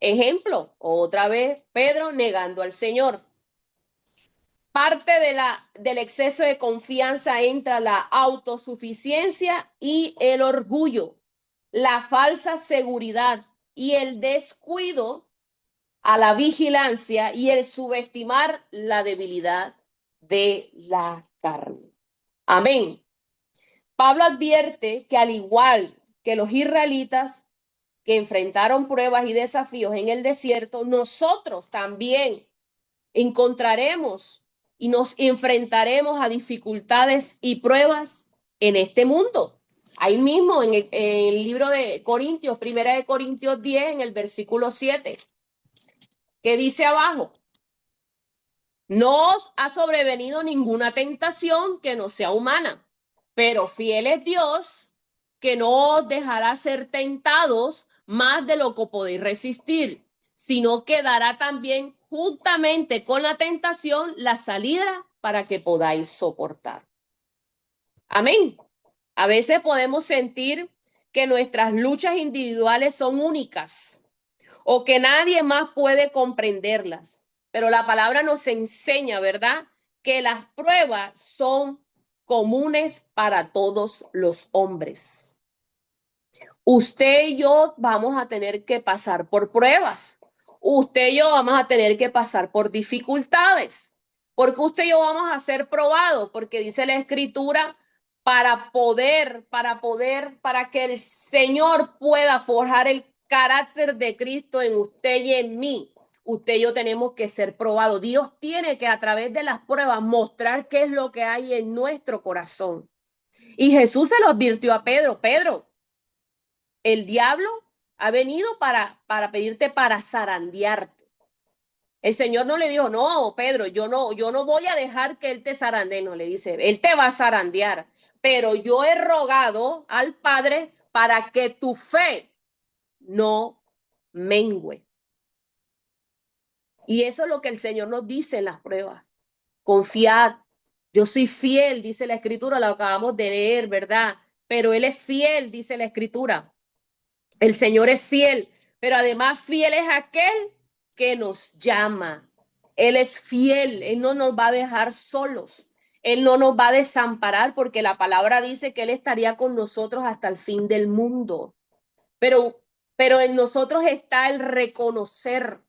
Ejemplo, otra vez Pedro negando al Señor. Parte del exceso de confianza entra la autosuficiencia y el orgullo, la falsa seguridad y el descuido a la vigilancia y el subestimar la debilidad de la carne. Amén. Pablo advierte que al igual que los israelitas, que enfrentaron pruebas y desafíos en el desierto, nosotros también encontraremos y nos enfrentaremos a dificultades y pruebas en este mundo. Ahí mismo en el libro de Corintios, primera de Corintios 10, en el versículo 7, que dice abajo: no os ha sobrevenido ninguna tentación que no sea humana, pero fiel es Dios, que no os dejará ser tentados más de lo que podéis resistir, sino que dará también juntamente con la tentación la salida para que podáis soportar. Amén. A veces podemos sentir que nuestras luchas individuales son únicas o que nadie más puede comprenderlas. Pero la palabra nos enseña, ¿verdad?, que las pruebas son comunes para todos los hombres. Usted y yo vamos a tener que pasar por pruebas. Usted y yo vamos a tener que pasar por dificultades. Porque usted y yo vamos a ser probados, porque dice la Escritura, para que el Señor pueda forjar el carácter de Cristo en usted y en mí. Usted y yo tenemos que ser probados. Dios tiene que a través de las pruebas mostrar qué es lo que hay en nuestro corazón. Y Jesús se lo advirtió a Pedro: Pedro, el diablo ha venido para pedirte, para zarandearte. El Señor no le dijo: no, Pedro, yo no voy a dejar que él te zarandee. No, le dice: él te va a zarandear, pero yo he rogado al Padre para que tu fe no mengüe. Y eso es lo que el Señor nos dice en las pruebas: confiad, yo soy fiel, dice la Escritura, lo acabamos de leer, ¿verdad? Pero Él es fiel, dice la Escritura. El Señor es fiel, pero además fiel es aquel que nos llama. Él es fiel, Él no nos va a dejar solos. Él no nos va a desamparar, porque la palabra dice que Él estaría con nosotros hasta el fin del mundo. Pero en nosotros está el reconocer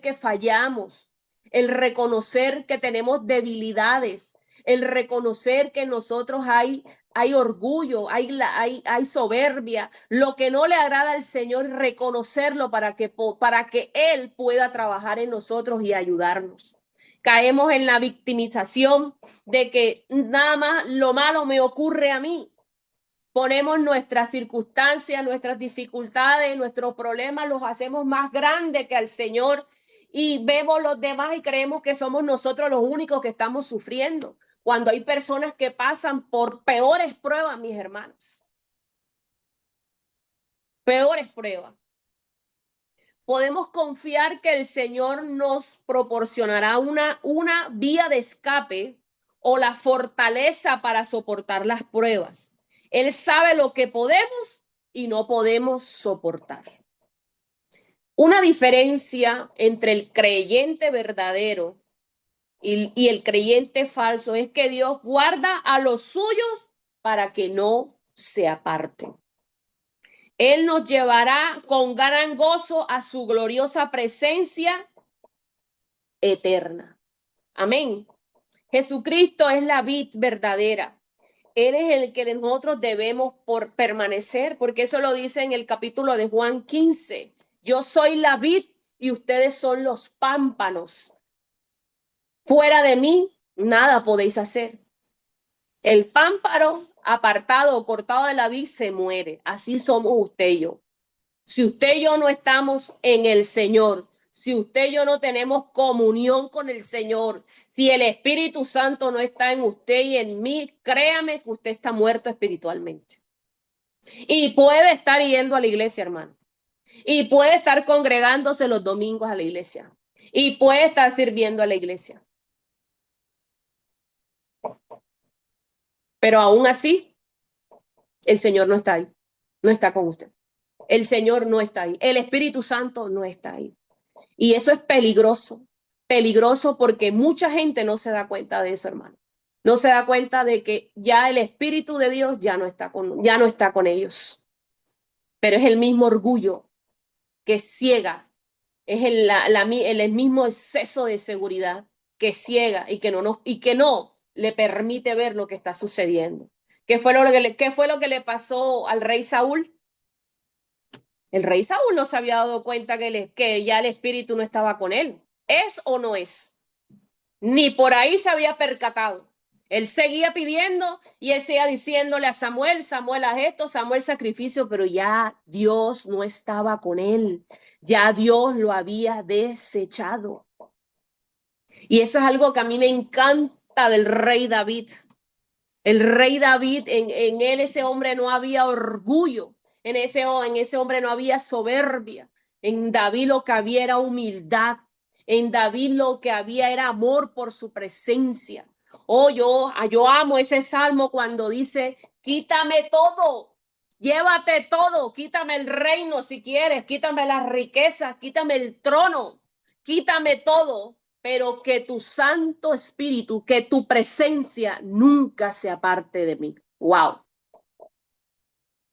que fallamos, el reconocer que tenemos debilidades, el reconocer que en nosotros hay orgullo, hay soberbia, lo que no le agrada al Señor, reconocerlo para que Él pueda trabajar en nosotros y ayudarnos. Caemos en la victimización de que nada más lo malo me ocurre a mí. Ponemos nuestras circunstancias, nuestras dificultades, nuestros problemas, los hacemos más grandes que al Señor, y vemos los demás y creemos que somos nosotros los únicos que estamos sufriendo, cuando hay personas que pasan por peores pruebas, mis hermanos. Peores pruebas. Podemos confiar que el Señor nos proporcionará una vía de escape o la fortaleza para soportar las pruebas. Él sabe lo que podemos y no podemos soportar. Una diferencia entre el creyente verdadero y el creyente falso es que Dios guarda a los suyos para que no se aparten. Él nos llevará con gran gozo a su gloriosa presencia eterna. Amén. Jesucristo es la vid verdadera. Él es el que nosotros debemos permanecer, porque eso lo dice en el capítulo de Juan 15. Yo soy la vid y ustedes son los pámpanos. Fuera de mí, nada podéis hacer. El pámpano apartado o cortado de la vid se muere. Así somos usted y yo. Si usted y yo no estamos en el Señor, si usted y yo no tenemos comunión con el Señor, si el Espíritu Santo no está en usted y en mí, créame que usted está muerto espiritualmente. Y puede estar yendo a la iglesia, hermano. Y puede estar congregándose los domingos a la iglesia. Y puede estar sirviendo a la iglesia. Pero aún así, el Señor no está ahí. No está con usted. El Señor no está ahí. El Espíritu Santo no está ahí. Y eso es peligroso, peligroso, porque mucha gente no se da cuenta de eso, hermano. No se da cuenta de que ya el Espíritu de Dios ya no está con ellos. Pero es el mismo orgullo que ciega, es el mismo exceso de seguridad que ciega y que no le permite ver lo que está sucediendo. ¿Qué fue lo que le pasó al rey Saúl? El rey Saúl no se había dado cuenta que ya el espíritu no estaba con él. ¿Es o no es? Ni por ahí se había percatado. Él seguía pidiendo y él seguía diciéndole a Samuel, Samuel haz esto, Samuel sacrificio, pero ya Dios no estaba con él. Ya Dios lo había desechado. Y eso es algo que a mí me encanta del rey David. El rey David, en él, ese hombre no había orgullo, en ese hombre no había soberbia. En David lo que había era humildad. En David lo que había era amor por su presencia. Oh, yo amo ese salmo cuando dice, quítame todo, llévate todo, quítame el reino si quieres, quítame las riquezas, quítame el trono, quítame todo, pero que tu Santo Espíritu, que tu presencia nunca se aparte de mí. Wow.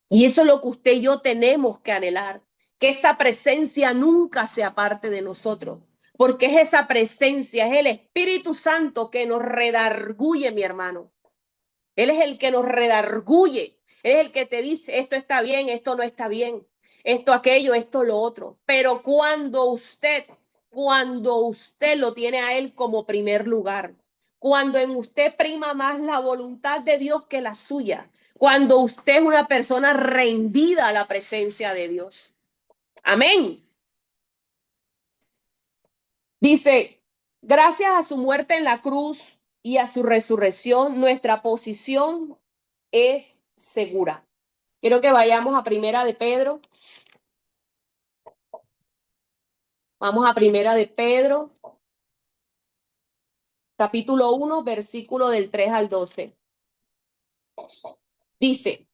Y eso es lo que usted y yo tenemos que anhelar, que esa presencia nunca se aparte de nosotros, porque es esa presencia, es el Espíritu Santo que nos redarguye, mi hermano. Él es el que nos redarguye, él es el que te dice, esto está bien, esto no está bien, esto, aquello, esto, lo otro. Pero cuando usted lo tiene a él como primer lugar, cuando en usted prima más la voluntad de Dios que la suya, cuando usted es una persona rendida a la presencia de Dios. Amén. Dice, gracias a su muerte en la cruz y a su resurrección, nuestra posición es segura. Quiero que vayamos a Primera de Pedro. Vamos a Primera de Pedro, capítulo 1, versículo del 3 al 12. Dice,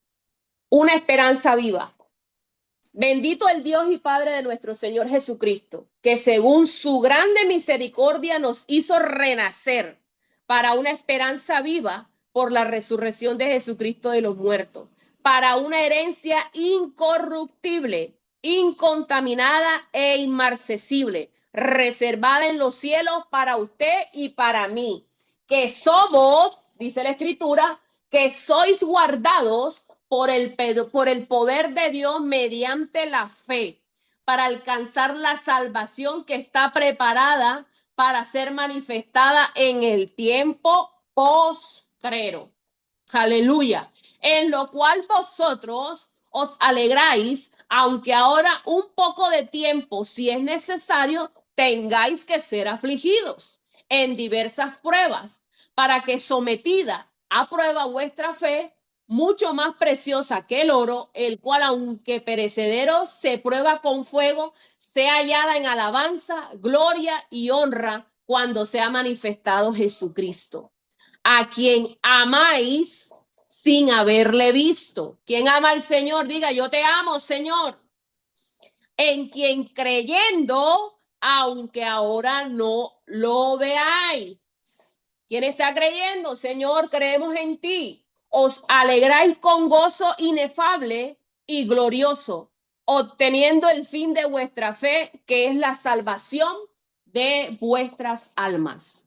una esperanza viva. Bendito el Dios y Padre de nuestro Señor Jesucristo, que según su grande misericordia nos hizo renacer para una esperanza viva por la resurrección de Jesucristo de los muertos, para una herencia incorruptible, incontaminada e inmarcesible, reservada en los cielos para usted y para mí, que somos, dice la Escritura, que sois guardados por el poder de Dios mediante la fe para alcanzar la salvación que está preparada para ser manifestada en el tiempo postrero. Aleluya. En lo cual vosotros os alegráis, aunque ahora un poco de tiempo, si es necesario, tengáis que ser afligidos en diversas pruebas, para que sometida a prueba vuestra fe, mucho más preciosa que el oro, el cual aunque perecedero se prueba con fuego, sea hallada en alabanza, gloria y honra cuando sea manifestado Jesucristo, a quien amáis sin haberle visto. ¿Quién ama al Señor? Diga, yo te amo, Señor. En quien creyendo, aunque ahora no lo veáis. ¿Quién está creyendo? Señor, creemos en ti. Os alegráis con gozo inefable y glorioso, obteniendo el fin de vuestra fe, que es la salvación de vuestras almas.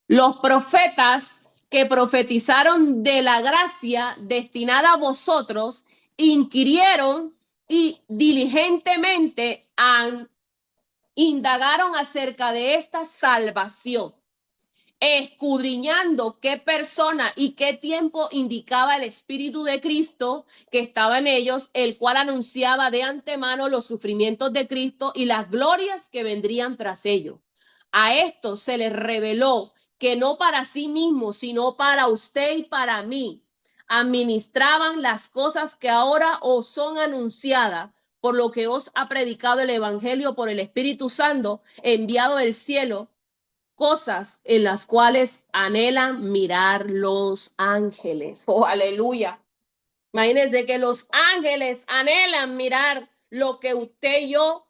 Los profetas que profetizaron de la gracia destinada a vosotros, inquirieron y diligentemente indagaron acerca de esta salvación, escudriñando qué persona y qué tiempo indicaba el Espíritu de Cristo que estaba en ellos, el cual anunciaba de antemano los sufrimientos de Cristo y las glorias que vendrían tras ellos. A esto se les reveló que no para sí mismos, sino para usted y para mí, administraban las cosas que ahora os son anunciadas, por lo que os ha predicado el Evangelio por el Espíritu Santo enviado del cielo, cosas en las cuales anhelan mirar los ángeles. Oh, aleluya. Imagínense que los ángeles anhelan mirar lo que usted y yo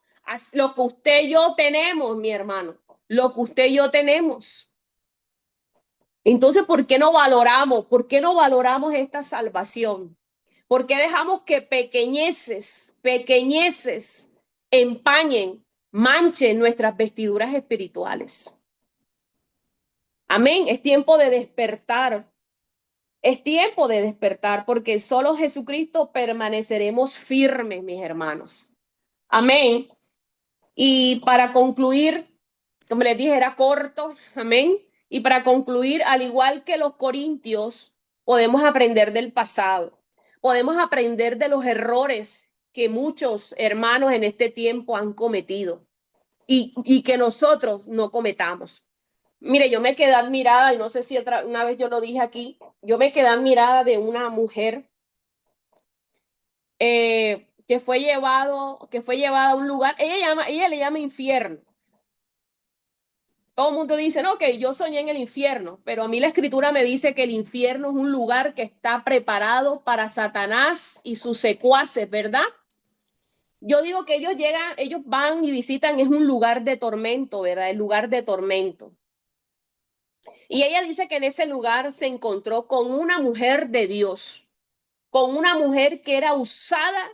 tenemos, mi hermano, lo que usted y yo tenemos. Entonces, ¿por qué no valoramos? ¿Por qué no valoramos esta salvación? ¿Por qué dejamos que pequeñeces empañen, manchen nuestras vestiduras espirituales? Amén. Es tiempo de despertar. Es tiempo de despertar porque solo Jesucristo permaneceremos firmes, mis hermanos. Amén. Y para concluir, como les dije, era corto. Amén. Y para concluir, al igual que los corintios, podemos aprender del pasado. Podemos aprender de los errores que muchos hermanos en este tiempo han cometido y que nosotros no cometamos. Mire, yo me quedé admirada, y no sé si una vez yo lo dije aquí, yo me quedé admirada de una mujer que fue llevada a un lugar, ella le llama infierno. Todo el mundo dice, no, que yo soñé en el infierno, pero a mí la escritura me dice que el infierno es un lugar que está preparado para Satanás y sus secuaces, ¿verdad? Yo digo que ellos van y visitan, es un lugar de tormento, ¿verdad? El lugar de tormento. Y ella dice que en ese lugar se encontró con una mujer de Dios, con una mujer que era usada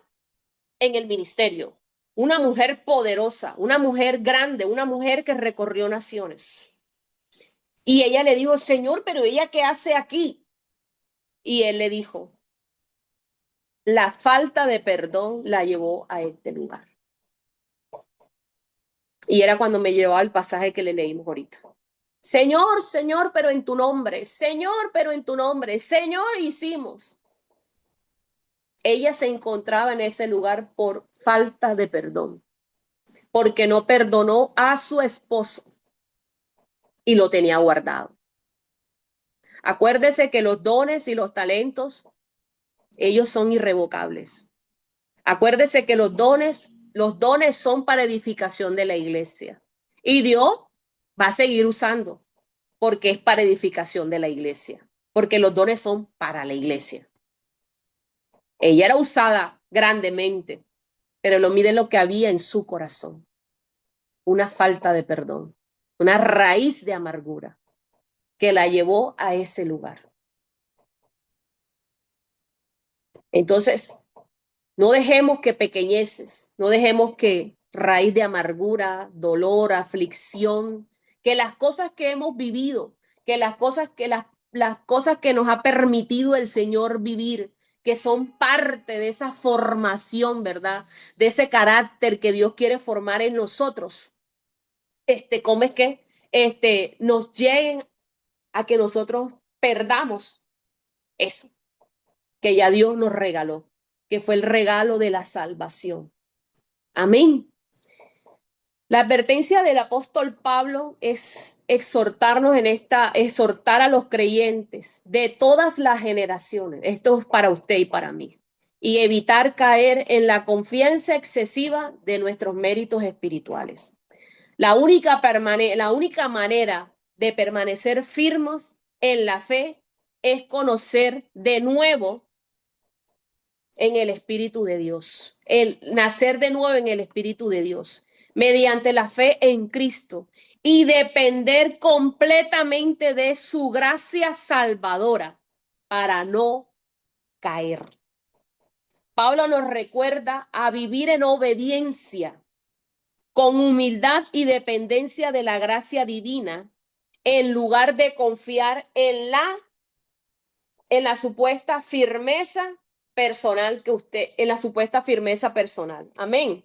en el ministerio, una mujer poderosa, una mujer grande, una mujer que recorrió naciones. Y ella le dijo, Señor, pero ella ¿qué hace aquí? Y él le dijo, la falta de perdón la llevó a este lugar. Y era cuando me llevó al pasaje que le leímos ahorita. Señor, Señor, pero en tu nombre. Señor, pero en tu nombre. Señor, hicimos. Ella se encontraba en ese lugar por falta de perdón, porque no perdonó a su esposo y lo tenía guardado. Acuérdese que los dones y los talentos, ellos son irrevocables. Acuérdese que los dones son para edificación de la iglesia. Y Dios va a seguir usando, porque es para edificación de la iglesia, porque los dones son para la iglesia. Ella era usada grandemente, pero lo mide lo que había en su corazón. Una falta de perdón, una raíz de amargura que la llevó a ese lugar. Entonces, no dejemos que pequeñeces, no dejemos que raíz de amargura, dolor, aflicción, que las cosas que hemos vivido, que las cosas que nos ha permitido el Señor vivir, que son parte de esa formación, ¿verdad? De ese carácter que Dios quiere formar en nosotros. ¿Cómo es que nos lleguen a que nosotros perdamos eso que ya Dios nos regaló, que fue el regalo de la salvación? Amén. La advertencia del apóstol Pablo es exhortar a los creyentes de todas las generaciones. Esto es para usted y para mí. Y evitar caer en la confianza excesiva de nuestros méritos espirituales. La única manera de permanecer firmes en la fe es conocer de nuevo en el Espíritu de Dios, el nacer de nuevo en el Espíritu de Dios, mediante la fe en Cristo y depender completamente de su gracia salvadora para no caer. Pablo nos recuerda a vivir en obediencia, con humildad y dependencia de la gracia divina, en lugar de confiar en la supuesta firmeza personal en la supuesta firmeza personal. Amén.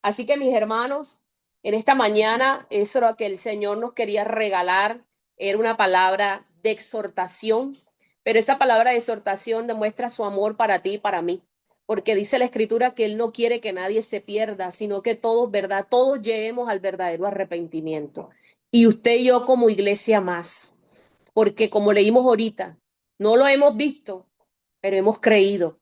Así que mis hermanos, en esta mañana, eso era lo que el Señor nos quería regalar, era una palabra de exhortación, pero esa palabra de exhortación demuestra su amor para ti y para mí, porque dice la Escritura que Él no quiere que nadie se pierda, sino que todos, ¿verdad? Todos lleguemos al verdadero arrepentimiento. Y usted y yo como iglesia más, porque como leímos ahorita, no lo hemos visto, pero hemos creído.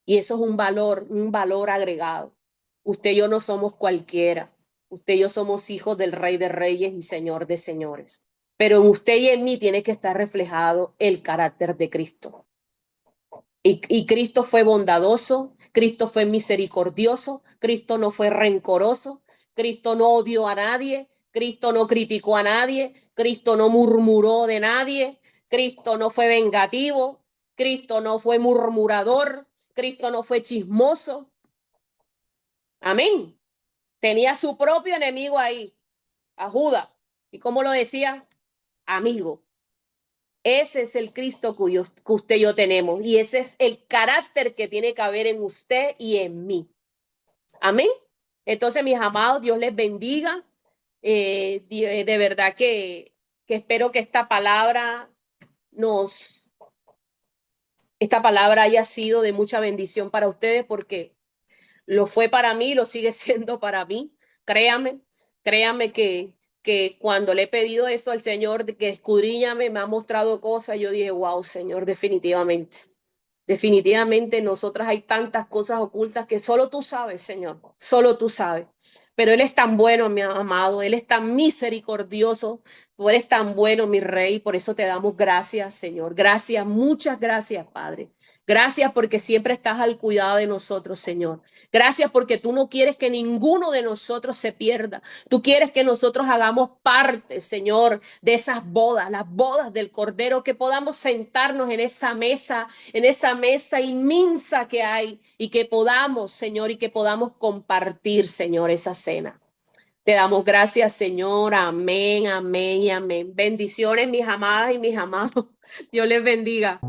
Y eso es un valor agregado. Usted y yo no somos cualquiera. Usted y yo somos hijos del Rey de Reyes y Señor de Señores. Pero en usted y en mí tiene que estar reflejado el carácter de Cristo. Y Cristo fue bondadoso, Cristo fue misericordioso, Cristo no fue rencoroso, Cristo no odió a nadie, Cristo no criticó a nadie, Cristo no murmuró de nadie, Cristo no fue vengativo, Cristo no fue murmurador, Cristo no fue chismoso. Amén. Tenía su propio enemigo ahí, a Judas. ¿Y cómo lo decía? Amigo. Ese es el Cristo que usted y yo tenemos. Y ese es el carácter que tiene que haber en usted y en mí. Amén. Entonces, mis amados, Dios les bendiga. De verdad que espero que esta palabra haya sido de mucha bendición para ustedes, porque lo fue para mí, lo sigue siendo para mí. Créame, créame que cuando le he pedido esto al Señor, de que escudriñame, me ha mostrado cosas, yo dije, wow, Señor, definitivamente. Definitivamente, nosotras hay tantas cosas ocultas que solo tú sabes, Señor, solo tú sabes. Pero Él es tan bueno, mi amado, Él es tan misericordioso, tú eres tan bueno, mi Rey, por eso te damos gracias, Señor. Gracias, muchas gracias, Padre. Gracias porque siempre estás al cuidado de nosotros, Señor. Gracias porque tú no quieres que ninguno de nosotros se pierda. Tú quieres que nosotros hagamos parte, Señor, de esas bodas, las bodas del Cordero, que podamos sentarnos en esa mesa inmensa que hay, y que podamos, Señor, y que podamos compartir, Señor, esa cena. Te damos gracias, Señor. Amén, amén y amén. Bendiciones, mis amadas y mis amados. Dios les bendiga.